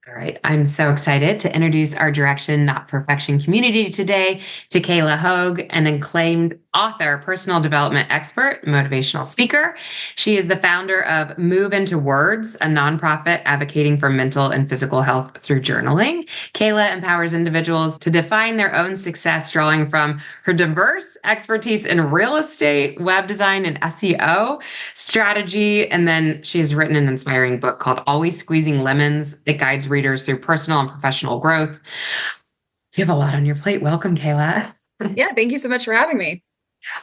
All right. I'm so excited to introduce our Direction, Not Perfection community today to Kayla Hogue, an acclaimed author, personal development expert, motivational speaker. She is the founder of Move Into Words, a nonprofit advocating for mental and physical health through journaling. Kayla empowers individuals to define their own success, drawing from her diverse expertise in real estate, web design, and SEO strategy. And then she's written an inspiring book called Always Squeezing Lemons. It guides readers through personal and professional growth. You have a lot on your plate. Welcome, Kayla. Yeah, thank you so much for having me.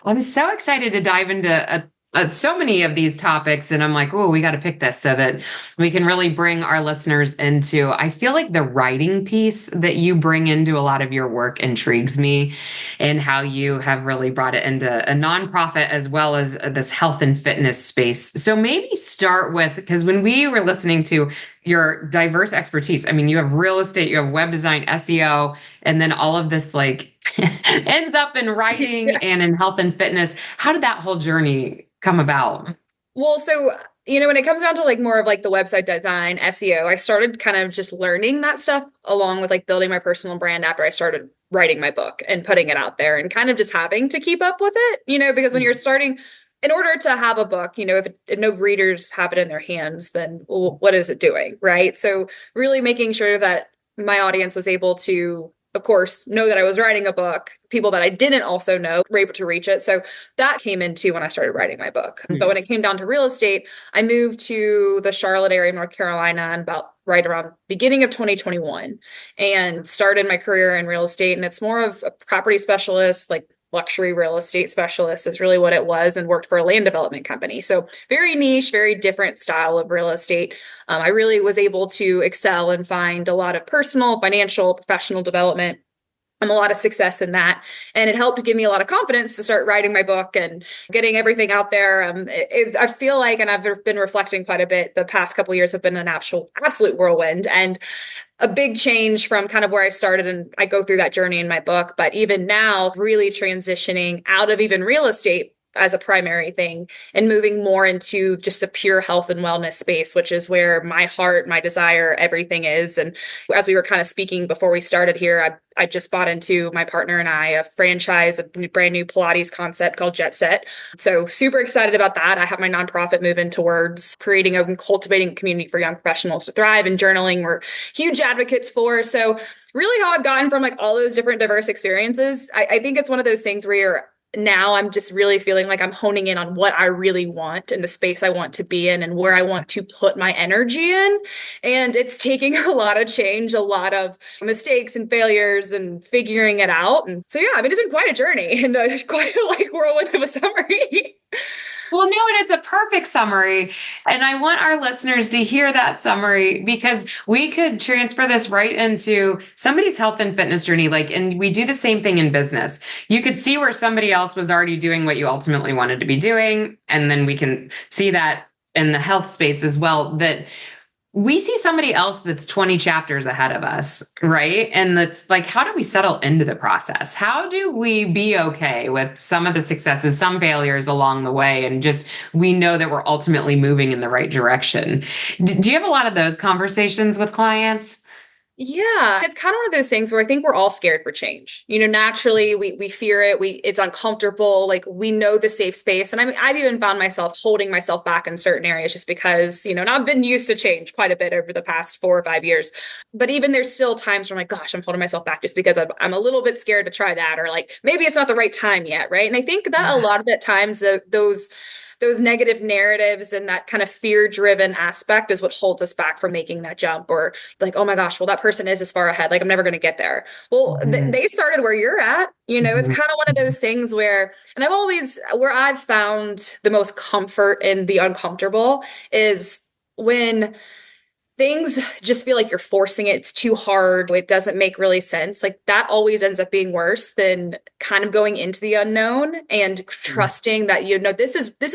I'm so excited to dive into so many of these topics. And I'm like, oh, we got to pick this so that we can really bring our listeners into. I feel like the writing piece that you bring into a lot of your work intrigues me, and how you have really brought it into a nonprofit as well as this health and fitness space. So maybe start with, because when we were listening to your diverse expertise, I mean, you have real estate, you have web design, SEO, and then all of this like ends up in writing and in health and fitness. How did that whole journey come about? Well, when it comes down to like more of like the website design, SEO, I started kind of just learning that stuff along with like building my personal brand after I started writing my book and putting it out there and kind of just having to keep up with it, because when you're starting, in order to have a book, if no readers have it in their hands, then what is it doing? Right. So really making sure that my audience was able to, of course, know that I was writing a book. People that I didn't also know were able to reach it. So that came into when I started writing my book. But when it came down to real estate, I moved to the Charlotte area of North Carolina in about right around beginning of 2021 and started my career in real estate. And it's more of a property specialist, like luxury real estate specialist is really what it was, and worked for a land development company. So very niche, very different style of real estate. I really was able to excel and find a lot of personal, financial, professional development and a lot of success in that. And it helped give me a lot of confidence to start writing my book and getting everything out there. I feel like, and I've been reflecting quite a bit, the past couple of years have been an absolute whirlwind and a big change from kind of where I started. And I go through that journey in my book, but even now, really transitioning out of even real estate as a primary thing and moving more into just a pure health and wellness space, which is where my heart, my desire, everything is. And as we were kind of speaking before we started here, I just bought into, my partner and I, a franchise, a brand new Pilates concept called Jet Set. So super excited about that. I have my nonprofit Move Into Words, creating and cultivating a community for young professionals to thrive, and journaling we're huge advocates for. So really how I've gotten from like all those different diverse experiences, I think it's one of those things where now I'm just really feeling like I'm honing in on what I really want and the space I want to be in and where I want to put my energy in. And it's taking a lot of change, a lot of mistakes and failures and figuring it out. And so, yeah, I mean, it's been quite a journey and quite a like whirlwind of a summary. Well, no, and it's a perfect summary. And I want our listeners to hear that summary, because we could transfer this right into somebody's health and fitness journey. Like, and we do the same thing in business. You could see where somebody else was already doing what you ultimately wanted to be doing. And then we can see that in the health space as well, that we see somebody else that's 20 chapters ahead of us, right? And that's like, how do we settle into the process? How do we be okay with some of the successes, some failures along the way, and just we know that we're ultimately moving in the right direction? Do you have a lot of those conversations with clients? Yeah, it's kind of one of those things where I think we're all scared for change. Naturally we fear it. It's uncomfortable. Like we know the safe space. And I mean, I've even found myself holding myself back in certain areas just because, and I've been used to change quite a bit over the past 4 or 5 years. But even there's still times where I'm like, gosh, I'm holding myself back just because I'm a little bit scared to try that, or like maybe it's not the right time yet, right? And I think that a Yeah. lot of the times those negative narratives and that kind of fear driven aspect is what holds us back from making that jump, or like, oh my gosh, well, that person is as far ahead. Like, I'm never going to get there. Well, Mhm. they started where you're at. It's Mhm. kind of one of those things and where I've found the most comfort in the uncomfortable is when things just feel like you're forcing it. It's too hard. It doesn't make really sense. Like that always ends up being worse than kind of going into the unknown and trusting that,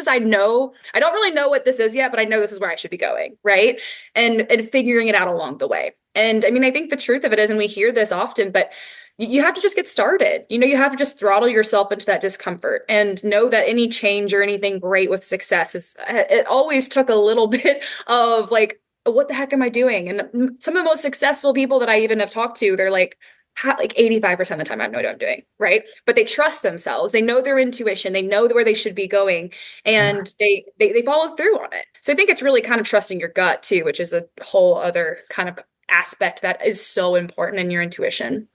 I know, I don't really know what this is yet, but I know this is where I should be going. Right. And figuring it out along the way. And I mean, I think the truth of it is, and we hear this often, but you have to just get started. You have to just throttle yourself into that discomfort and know that any change or anything great with success it always took a little bit of like what the heck am I doing? And some of the most successful people that I even have talked to, they're like, like 85% of the time, I have no idea what I'm doing, right? But they trust themselves. They know their intuition. They know where they should be going, Yeah. and they follow through on it. So I think it's really kind of trusting your gut too, which is a whole other kind of aspect that is so important in your intuition.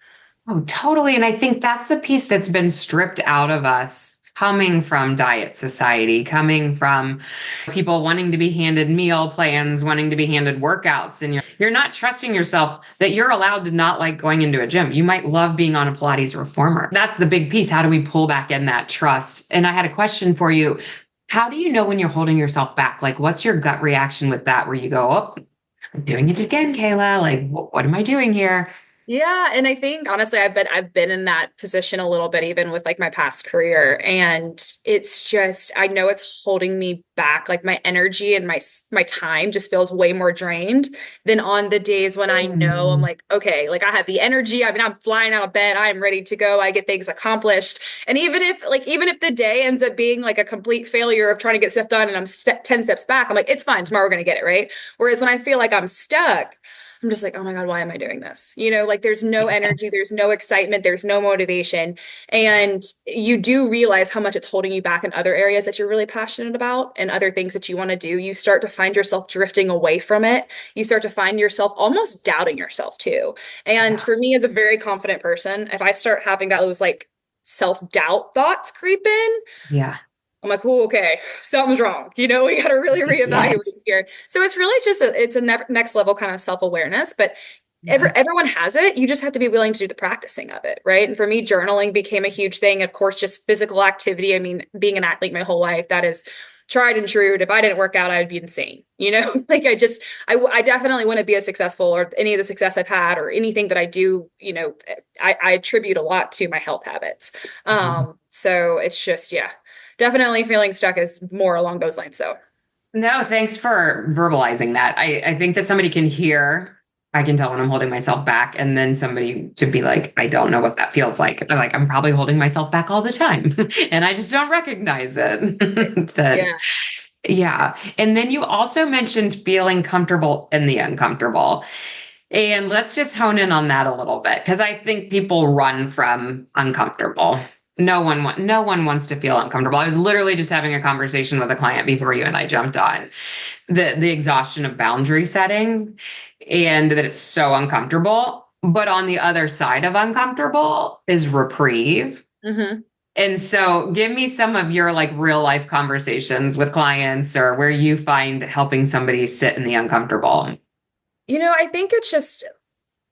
Oh, totally. And I think that's the piece that's been stripped out of us coming from diet society, coming from people wanting to be handed meal plans, wanting to be handed workouts. And you're not trusting yourself that you're allowed to not like going into a gym. You might love being on a Pilates reformer. That's the big piece. How do we pull back in that trust? And I had a question for you. How do you know when you're holding yourself back? Like, what's your gut reaction with that where you go, oh, I'm doing it again, Kayla? Like, what am I doing here? Yeah, and I think honestly I've been in that position a little bit even with like my past career, and it's just I know it's holding me back, like my energy and my time just feels way more drained than on the days when I know I'm Mm. like okay, like I have the energy. I mean, I'm flying out of bed, I'm ready to go, I get things accomplished. And even if the day ends up being like a complete failure of trying to get stuff done and I'm 10 steps back, I'm like it's fine, tomorrow we're going to get it, right? Whereas when I feel like I'm stuck, I'm just like, oh my God, why am I doing this? Like there's no energy, Yes. there's no excitement, there's no motivation. And you do realize how much it's holding you back in other areas that you're really passionate about and other things that you want to do. You start to find yourself drifting away from it. You start to find yourself almost doubting yourself too. And Yeah. for me, as a very confident person, if I start having those like self-doubt thoughts creep in, Yeah. I'm like, oh, okay, something's wrong. We got to really reevaluate Yes. here. So it's really just it's a next level kind of self-awareness, but Yeah. everyone has it. You just have to be willing to do the practicing of it, right? And for me, journaling became a huge thing. Of course, just physical activity. I mean, being an athlete my whole life, that is tried and true. And if I didn't work out, I would be insane. Like I definitely wouldn't be as successful or any of the success I've had or anything that I do, I attribute a lot to my health habits. Mhm. So it's just, yeah, definitely feeling stuck is more along those lines. So No, thanks for verbalizing that. I think that somebody can hear, I can tell when I'm holding myself back, and then somebody could be like, I don't know what that feels like. I'm probably holding myself back all the time, and I just don't recognize it. That, yeah. yeah. And then you also mentioned feeling comfortable in the uncomfortable. And let's just hone in on that a little bit because I think people run from uncomfortable. No one wants to feel uncomfortable. I was literally just having a conversation with a client before you and I jumped on the exhaustion of boundary setting and that it's so uncomfortable. But on the other side of uncomfortable is reprieve. hmm And so give me some of your like real life conversations with clients or where you find helping somebody sit in the uncomfortable. I think it's just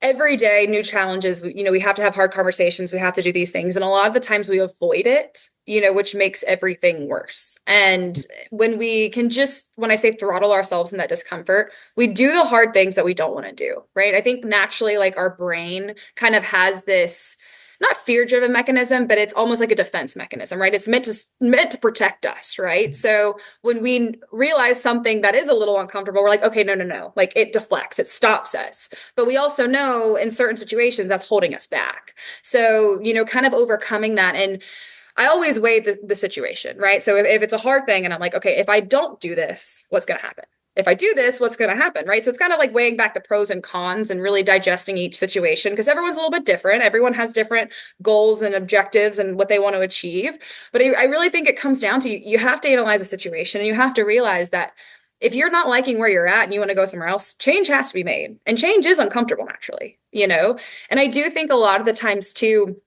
every day new challenges. We have to have hard conversations, we have to do these things, and a lot of the times we avoid it, which makes everything worse. And when I say throttle ourselves in that discomfort, we do the hard things that we don't want to do, right? I think naturally like our brain kind of has this not fear driven mechanism, but it's almost like a defense mechanism, right? It's meant to protect us, right? So when we realize something that is a little uncomfortable, we're like, okay, no, no, no. Like it deflects, it stops us. But we also know in certain situations that's holding us back. So, kind of overcoming that. And I always weigh the situation, right? So if it's a hard thing and I'm like, okay, if I don't do this, what's going to happen? If I do this, what's going to happen, right? So it's kind of like weighing back the pros and cons and really digesting each situation because everyone's a little bit different. Everyone has different goals and objectives and what they want to achieve. But I really think it comes down to you have to analyze a situation and you have to realize that if you're not liking where you're at and you want to go somewhere else, change has to be made. And change is uncomfortable naturally. And I do think a lot of the times too,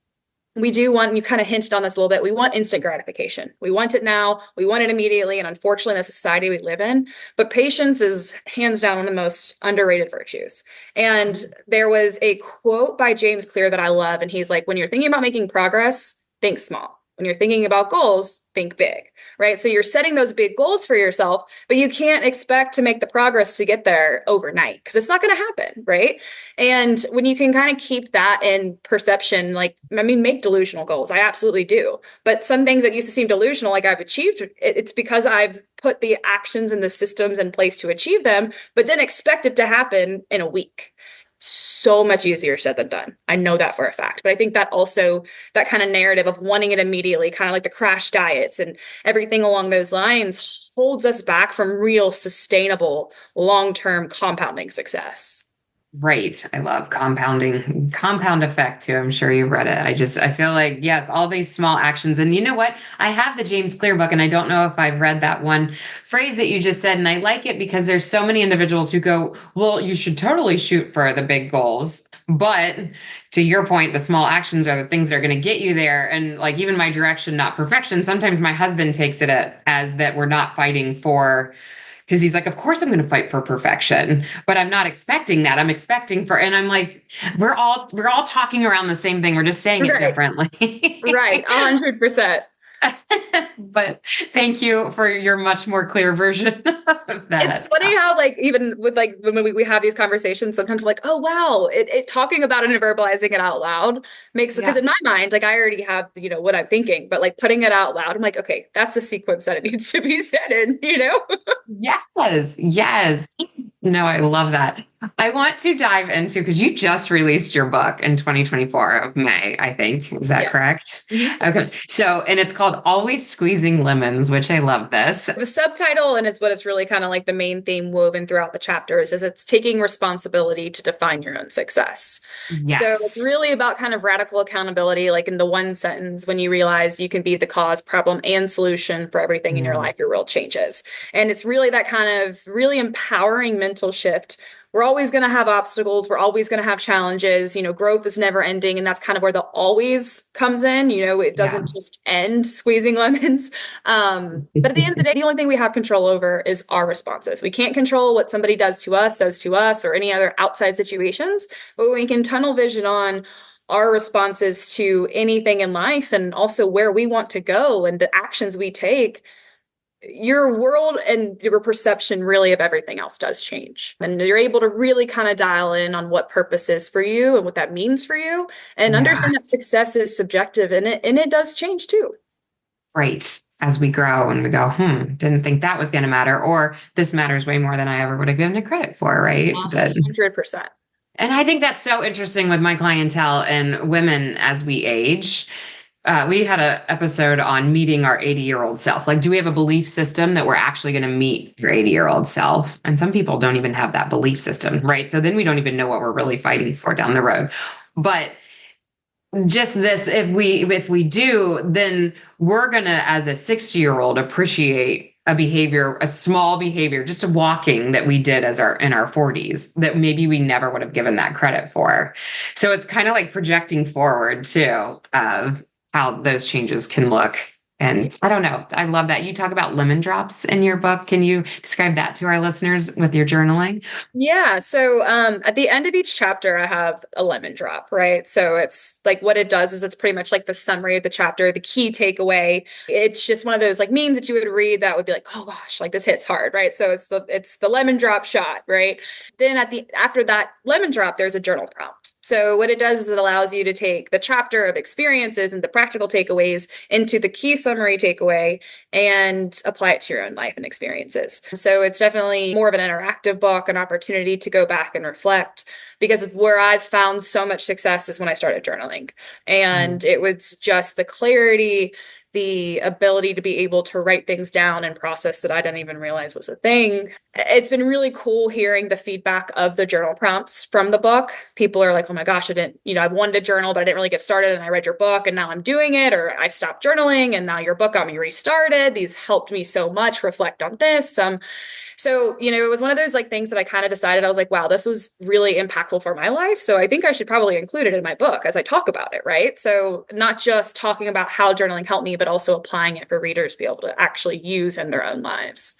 we do want, and you kind of hinted on this a little bit, we want instant gratification. We want it now, we want it immediately. And unfortunately, in the society we live in, but patience is hands down one of the most underrated virtues. And there was a quote by James Clear that I love. And he's like, when you're thinking about making progress, think small. When you're thinking about goals, think big, right? So you're setting those big goals for yourself, but you can't expect to make the progress to get there overnight because it's not going to happen, right? And when you can kind of keep that in perception, like, I mean, make delusional goals. I absolutely do. But some things that used to seem delusional, like I've achieved, it's because I've put the actions and the systems in place to achieve them, but didn't expect it to happen in a week. so much easier said than done. I know that for a fact. But I think that also, that kind of narrative of wanting it immediately, kind of like the crash diets and everything along those lines, holds us back from real sustainable long-term compounding success. Right. I love compounding, compound effect too. I'm sure you've read it. I feel like, yes, all these small actions. And you know what? I have the James Clear book, and I don't know if I've read that one phrase that you just said. And I like it because there's so many individuals who go, well, you should totally shoot for the big goals. But to your point, the small actions are the things that are going to get you there. And like even my direction, not perfection. Sometimes my husband takes it as that we're not fighting for, because he's like, of course I'm going to fight for perfection, but I'm not expecting that. I'm expecting for, and I'm like, we're all talking around the same thing. We're just saying it Right. differently. Right. 100%. But thank you for your much more clear version of It's that. funny how like even with like when we have these conversations, sometimes I'm like, oh wow, it talking about it and verbalizing it out loud makes, because Yeah. in my mind, like I already have, what I'm thinking, but like putting it out loud, I'm like, okay, that's the sequence that it needs to be said in. Yes. Yes. No, I love that. I want to dive into, because you just released your book in 2024 of May, I think. Is that Yeah. correct? Mhm. Okay. So, and it's called Always Squeezing Lemons, which I love this. The subtitle, and it's what it's really kind of like the main theme woven throughout the chapters, is it's taking responsibility to define your own success. So it's Yes. really about kind of radical accountability, like in the one sentence, when you realize you can be the cause, problem, and solution for everything in your Mm, life, your world changes. And it's really that kind of really empowering mental shift. We're always going to have obstacles. We're always going to have challenges. Growth is never ending. And that's kind of where the always comes in. It yeah. doesn't just end squeezing lemons. But at the end of the day, the only thing we have control over is our responses. We can't control what somebody does to us, says to us, or any other outside situations, but we can tunnel vision on our responses to anything in life and also where we want to go and the actions we take. Your world and your perception really of everything else does change. And you're able to really kind of dial in on what purpose is for you and what that means for you, and Yeah. understand that success is subjective, and it does change too. Right. As we grow and we go, didn't think that was going to matter, or this matters way more than I ever would have given it credit for, right? That, 100%. and I think that's so interesting with my clientele and women as we age. We had an episode on meeting our 80-year-old self. Like, do we have a belief system that we're actually going to meet your 80-year-old self? And some people don't even have that belief system, right? So then we don't even know what we're really fighting for down the road. But just this, if we do, then we're gonna, as a 60-year-old, appreciate a behavior, a small behavior, just a walking that we did as our in our 40s, that maybe we never would have given that credit for. So it's kind of like projecting forward too, of how those changes can look. And I don't know, I love that you talk about lemon drops in your book. Can you describe that to our listeners with your journaling? Yeah. So at the end of each chapter, I have a lemon drop, right? So it's like what it does is it's pretty much like the summary of the chapter, the key takeaway. It's just one of those like memes that you would read that would be like, oh gosh, like this hits hard, right? So it's the lemon drop shot, right? Then after that lemon drop, there's a journal prompt. So what it does is it allows you to take the chapter of experiences and the practical takeaways into the key summary takeaway and apply it to your own life and experiences. So it's definitely more of an interactive book, an opportunity to go back and reflect, because of where I've found so much success is when I started journaling. And it was just the clarity, the ability to be able to write things down and process that I didn't even realize was a thing. It's been really cool hearing the feedback of the journal prompts from the book. People are like, oh my gosh, I didn't, I wanted to journal, but I didn't really get started. And I read your book and now I'm doing it, or I stopped journaling and now your book got me restarted. These helped me so much reflect on this. So, it was one of those like things that I kind of decided, I was like, wow, this was really impactful for my life. So I think I should probably include it in my book as I talk about it, right? So not just talking about how journaling helped me, but also applying it for readers to be able to actually use in their own lives.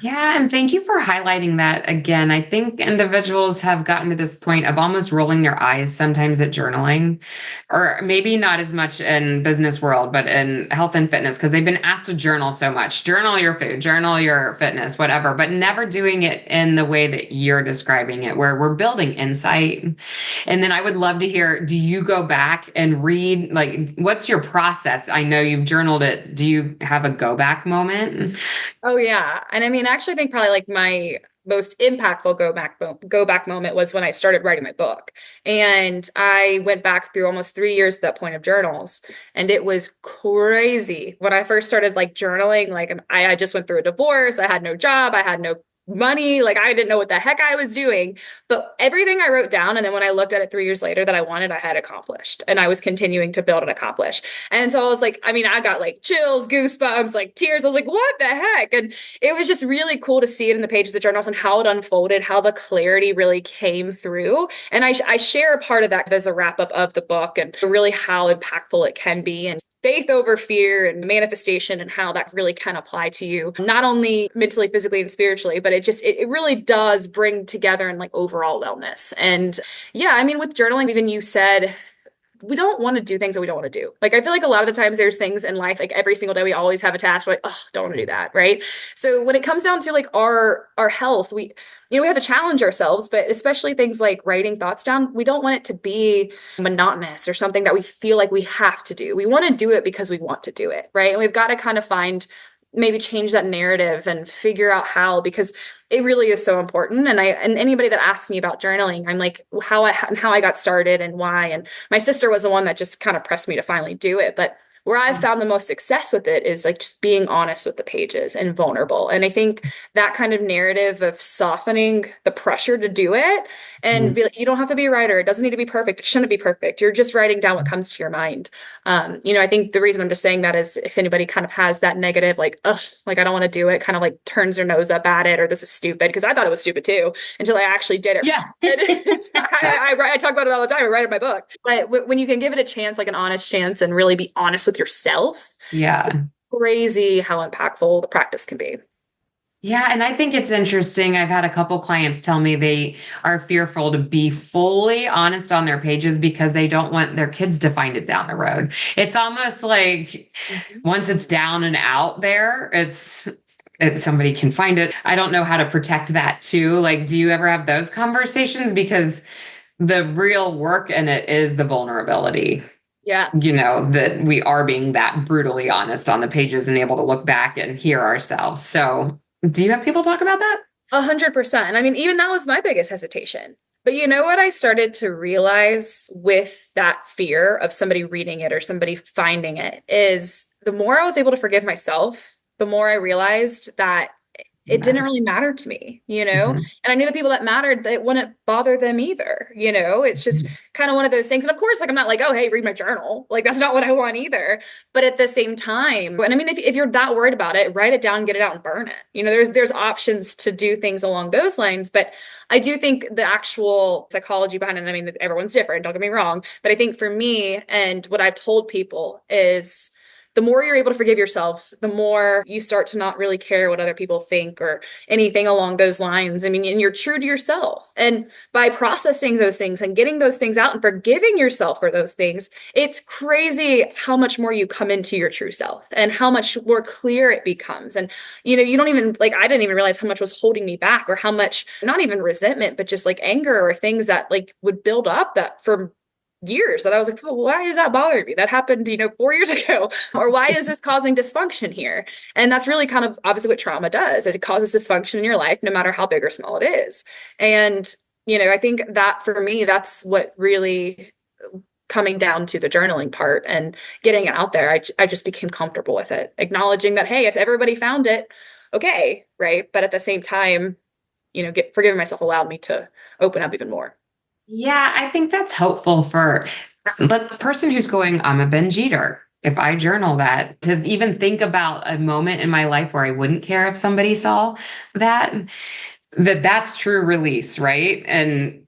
Yeah, and thank you for highlighting that again. I think individuals have gotten to this point of almost rolling their eyes sometimes at journaling, or maybe not as much in business world, but in health and fitness, because they've been asked to journal so much. Journal your food, journal your fitness, whatever, but never doing it in the way that you're describing it, where we're building insight. And then I would love to hear, do you go back and read, like, what's your process? I know you've journaled it. Do you have a go back moment? Oh yeah. And I mean, I actually think probably like most impactful go back moment was when I started writing my book. And I went back through almost 3 years at that point of journals. And it was crazy. When I first started like journaling, like I just went through a divorce, I had no job, I had no money, like I didn't know what the heck I was doing. But everything I wrote down, and then when I looked at it 3 years later that I wanted, I had accomplished. And I was continuing to build and accomplish. And so I was like, I mean, I got like chills, goosebumps, like tears. I was like, what the heck? And it was just really cool to see it in the pages of the journals and how it unfolded, how the clarity really came through. And I share a part of that as a wrap up of the book and really how impactful it can be. And faith over fear and manifestation and how that really can apply to you, not only mentally, physically, and spiritually, but it really does bring together and like overall wellness. And yeah, I mean, with journaling, even you said, we don't want to do things that we don't want to do. Like, I feel like a lot of the times there's things in life, like every single day, we always have a task. We're like, oh, don't want to do that. Right. So when it comes down to like our health, we have to challenge ourselves, but especially things like writing thoughts down, we don't want it to be monotonous or something that we feel like we have to do. We want to do it because we want to do it. Right. And we've got to kind of maybe change that narrative and figure out how, because it really is so important. And anybody that asks me about journaling, I'm like, how I got started and why. And my sister was the one that just kind of pressed me to finally do it. But where I've found the most success with it is like just being honest with the pages and vulnerable. And I think that kind of narrative of softening the pressure to do it and be like, you don't have to be a writer. It doesn't need to be perfect. It shouldn't be perfect. You're just writing down what comes to your mind. I think the reason I'm just saying that is if anybody kind of has that negative, like, ugh, like I don't want to do it, kind of like turns their nose up at it, or this is stupid, because I thought it was stupid too until I actually did it. Yeah. I talk about it all the time. I write in my book. But when you can give it a chance, like an honest chance, and really be honest with yourself, Yeah. crazy how impactful the practice can be. Yeah. And I think it's interesting. I've had a couple clients tell me they are fearful to be fully honest on their pages because they don't want their kids to find it down the road. It's almost like once it's down and out there, it's somebody can find it. I don't know how to protect that too. Like, do you ever have those conversations? Because the real work in it is the vulnerability. Yeah. That we are being that brutally honest on the pages and able to look back and hear ourselves. So do you have people talk about that? 100%. And I mean, even that was my biggest hesitation. But you know what I started to realize with that fear of somebody reading it or somebody finding it is the more I was able to forgive myself, the more I realized that it didn't really matter to me, Mm-hmm. and I knew the people that mattered, that it wouldn't bother them either, it's just kind of one of those things. And of course, like, I'm not like, oh, hey, read my journal. Like, that's not what I want either. But at the same time, and I mean, if you're that worried about it, write it down, get it out and burn it. There's options to do things along those lines. But I do think the actual psychology behind it, I mean, everyone's different, don't get me wrong. But I think for me, and what I've told people is, the more you're able to forgive yourself, the more you start to not really care what other people think or anything along those lines. I mean, and you're true to yourself. And by processing those things and getting those things out and forgiving yourself for those things, it's crazy how much more you come into your true self and how much more clear it becomes. And, you don't even, like, I didn't even realize how much was holding me back, or how much, not even resentment, but just like anger or things that like would build up that for years, that I was like, oh, why is that bothering me? That happened, 4 years ago. Or why is this causing dysfunction here? And that's really kind of obviously what trauma does. It causes dysfunction in your life, no matter how big or small it is. And, I think that for me, that's what really, coming down to the journaling part and getting it out there, I just became comfortable with it, acknowledging that, hey, if everybody found it, okay, right? But at the same time, forgiving myself allowed me to open up even more. Yeah, I think that's helpful for the person who's going, I'm a binge eater. If I journal that, to even think about a moment in my life where I wouldn't care if somebody saw that, that's true release, right? And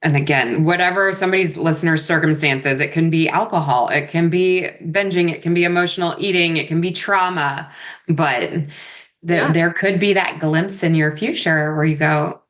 again, whatever somebody's listener's circumstances, it can be alcohol, it can be binging, it can be emotional eating, it can be trauma, but there could be that glimpse in your future where you go,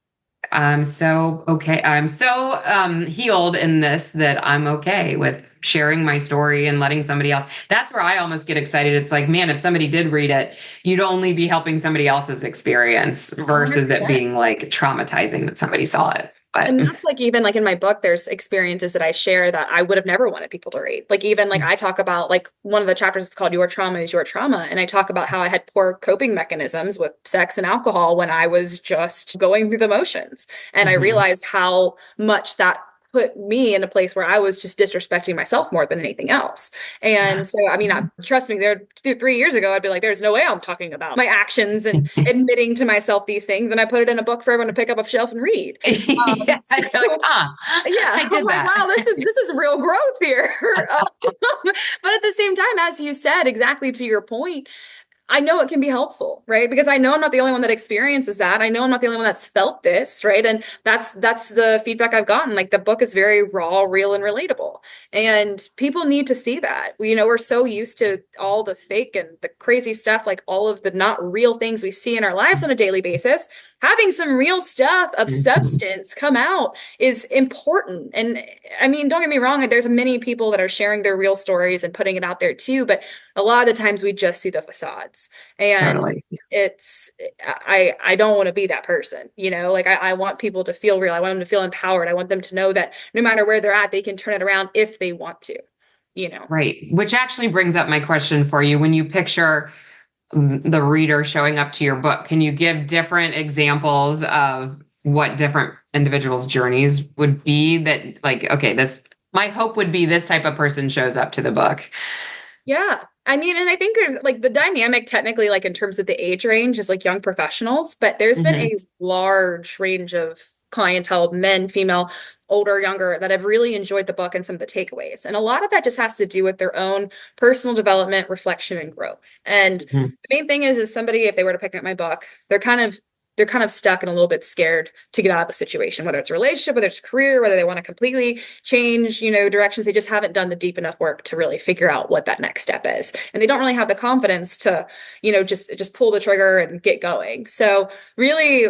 I'm so okay. I'm so healed in this that I'm okay with sharing my story and letting somebody else. That's where I almost get excited. It's like, man, if somebody did read it, you'd only be helping somebody else's experience versus it being like traumatizing that somebody saw it. But And that's like even like in my book, there's experiences that I share that I would have never wanted people to read. Like even like I talk about like one of the chapters is called Your Trauma is Your Trauma. And I talk about how I had poor coping mechanisms with sex and alcohol when I was just going through the motions. And I Mhm. realized how much that put me in a place where I was just disrespecting myself more than anything else. And so, I mean, trust me, there 3 years ago, I'd be like, there's no way I'm talking about my actions and admitting to myself these things. And I put it in a book for everyone to pick up a shelf and read. Yeah, So, you're like, huh, yeah, I I'm did like, that. wow, this is real growth here. But at the same time, as you said, exactly to your point, I know it can be helpful, right? Because I know I'm not the only one that experiences that. I know I'm not the only one that's felt this, right? And that's the feedback I've gotten. Like the book is very raw, real, and relatable. And people need to see that. We're so used to all the fake and the crazy stuff, like all of the not real things we see in our lives on a daily basis. Having some real stuff of Mhm. substance come out is important. And I mean, don't get me wrong, there's many people that are sharing their real stories and putting it out there too, but a lot of the times we just see the facades. And Totally. it's I don't want to be that person, like I want people to feel real. I want them to feel empowered. I want them to know that no matter where they're at, they can turn it around if they want to. Right. Which actually brings up my question for you. When you picture the reader showing up to your book, can you give different examples of what different individuals' journeys would be that, like, okay, my hope would be this type of person shows up to the book? Yeah. I mean, and I think there's like the dynamic technically, like in terms of the age range, is like young professionals, but there's been Hmm. a large range of clientele, men, female, older, younger, that have really enjoyed the book and some of the takeaways. And a lot of that just has to do with their own personal development, reflection, and growth. And Hmm. the main thing is somebody, if they were to pick up my book, they're kind of stuck and a little bit scared to get out of the situation, whether it's a relationship, whether it's career, whether they want to completely change, directions. They just haven't done the deep enough work to really figure out what that next step is. And they don't really have the confidence to, just pull the trigger and get going. So really,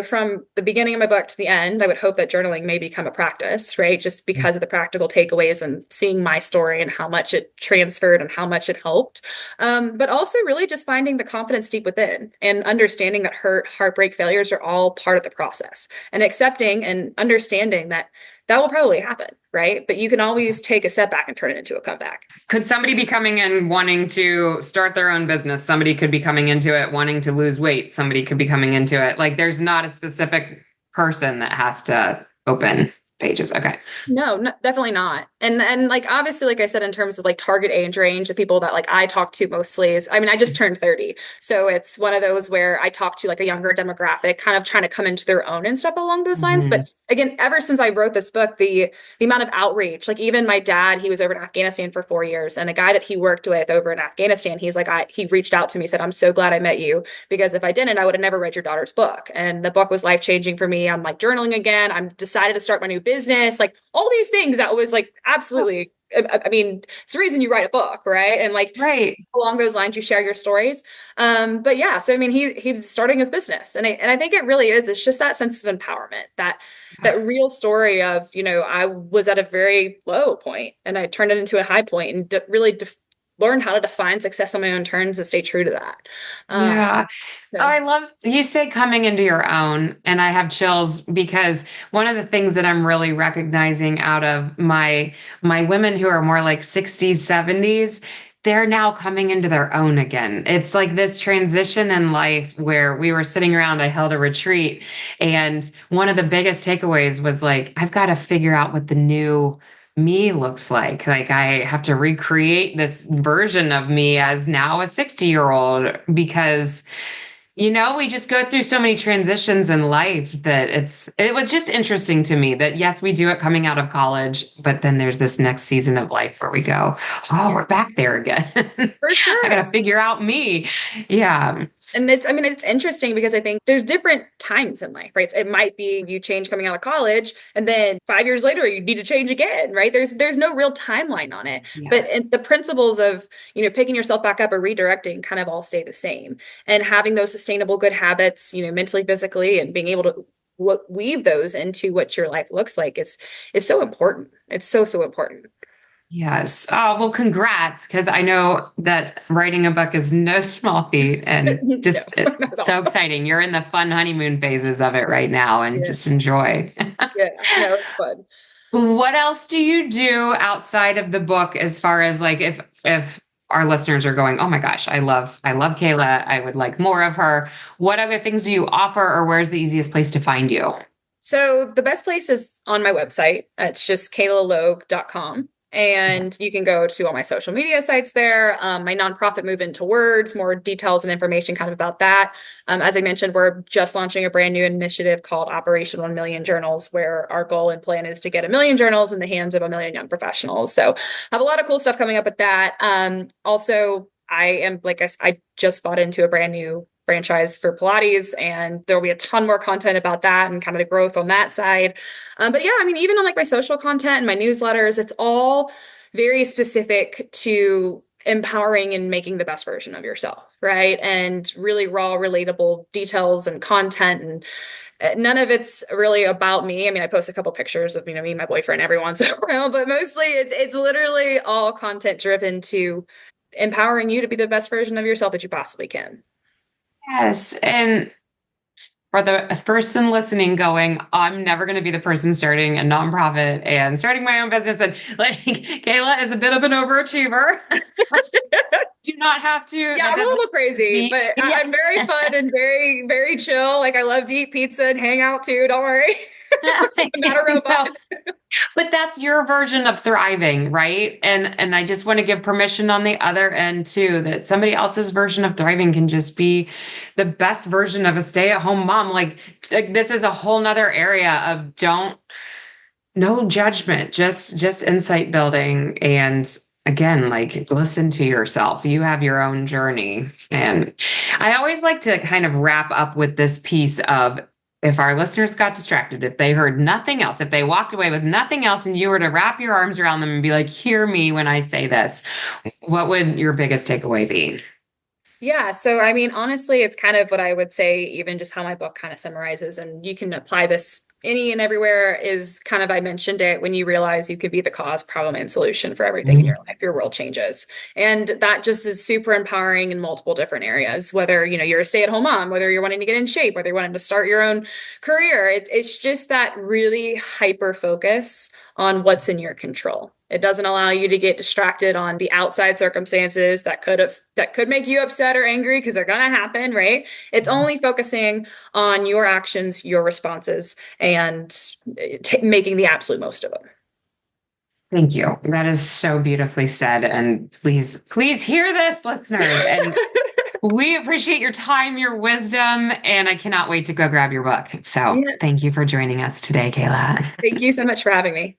from the beginning of my book to the end, I would hope that journaling may become a practice, right? Just because of the practical takeaways and seeing my story and how much it transferred and how much it helped. But also really just finding the confidence deep within and understanding that hurt, heartbreak, failures are all part of the process and accepting and understanding that that will probably happen, right? But you can always take a setback and turn it into a comeback. Could somebody be coming in wanting to start their own business? Somebody could be coming into it wanting to lose weight. Somebody could be coming into it. Like there's not a specific person that has to open pages. Okay. No, no, definitely not. And like obviously, like I said, in terms of like target age range, the people that like I talk to mostly is, I mean, I just turned 30. So it's one of those where I talk to like a younger demographic, kind of trying to come into their own and stuff along those lines. Hmm. But again, ever since I wrote this book, the amount of outreach, like even my dad, he was over in Afghanistan for 4 years, and a guy that he worked with over in Afghanistan, he reached out to me, said, "I'm so glad I met you, because if I didn't, I would have never read your daughter's book." And the book was life changing for me. I'm like journaling again. I'm decided to start my new business, like all these things that was like absolutely. I mean, it's the reason you write a book, right? And like Right. along those lines, you share your stories. But yeah, so I mean, he's starting his business, and I think it really is. It's just that sense of empowerment, that real story of, I was at a very low point and I turned it into a high point and really learned how to define success on my own terms and stay true to that. Um, Yeah. Oh, so I love you say coming into your own, and I have chills because one of the things that I'm really recognizing out of my women who are more like 60s, 70s, they're now coming into their own again. It's like this transition in life where we were sitting around, I held a retreat, and one of the biggest takeaways was like, I've got to figure out what the new me looks like. Like I have to recreate this version of me as now a 60-year-old because we just go through so many transitions in life that it was just interesting to me that yes, we do it coming out of college, but then there's this next season of life where we go, oh, yeah, we're back there again. for I sure. gotta figure out me. Yeah. And I mean, it's interesting because I think there's different times in life, right? It might be you change coming out of college, and then 5 years later you need to change again, right? There's no real timeline on it, Yeah. but the principles of picking yourself back up or redirecting kind of all stay the same, and having those sustainable good habits, mentally, physically, and being able to weave those into what your life looks like is so important. It's so important. Yes. Oh, well, congrats, because I know that writing a book is no small feat and No, just not at so all. exciting. You're in the fun honeymoon phases of it right now and Yeah. just enjoy. Yeah, no, it's fun. What else do you do outside of the book as far as like if our listeners are going, "Oh my gosh, I love Kayla. I would like more of her." What other things do you offer or where's the easiest place to find you? So the best place is on my website. It's just kaylalogue.com. And you can go to all my social media sites there. My nonprofit Move Into Words, more details and information kind of about that. As I mentioned, we're just launching a brand new initiative called Operation 1 Million Journals, where our goal and plan is to get 1 million journals in the hands of 1 million young professionals. So I have a lot of cool stuff coming up with that. Also, I am, like I just bought into a brand new franchise for Pilates, and there'll be a ton more content about that and kind of the growth on that side. But yeah, I mean, even on like my social content and my newsletters, it's all very specific to empowering and making the best version of yourself, right? And really raw, relatable details and content, and none of it's really about me. I mean, I post a couple pictures of, me and my boyfriend every once in a while, but mostly it's literally all content driven to empowering you to be the best version of yourself that you possibly can. Yes. And for the person listening going, I'm never going to be the person starting a nonprofit and starting my own business. And like Kayla is a bit of an overachiever. Do not have to, Yeah, that I'm a doesn't little crazy, be, but yeah. I'm very fun and very, very chill. Like I love to eat pizza and hang out too. Don't worry. I'm not a robot. No, but that's your version of thriving, right? And I just want to give permission on the other end too, that somebody else's version of thriving can just be the best version of a stay-at-home mom. Like this is a whole nother area of no judgment, just insight building. And again, like listen to yourself. You have your own journey. And I always like to kind of wrap up with this piece of if our listeners got distracted, if they heard nothing else, if they walked away with nothing else, and you were to wrap your arms around them and be like, hear me when I say this, what would your biggest takeaway be? Yeah, so I mean, honestly, it's kind of what I would say, even just how my book kind of summarizes, and you can apply this any and everywhere is kind of, I mentioned it, when you realize you could be the cause, problem, and solution for everything in your life, your world changes. And that just is super empowering in multiple different areas, whether, you're a stay-at-home mom, whether you're wanting to get in shape, whether you're wanting to start your own career. It's just that really hyper focus on what's in your control. It doesn't allow you to get distracted on the outside circumstances that could make you upset or angry because they're going to happen, right? It's only focusing on your actions, your responses, and making the absolute most of them. Thank you. That is so beautifully said. And please hear this, listeners. And we appreciate your time, your wisdom, and I cannot wait to go grab your book. So Yeah. thank you for joining us today, Kayla. Thank you so much for having me.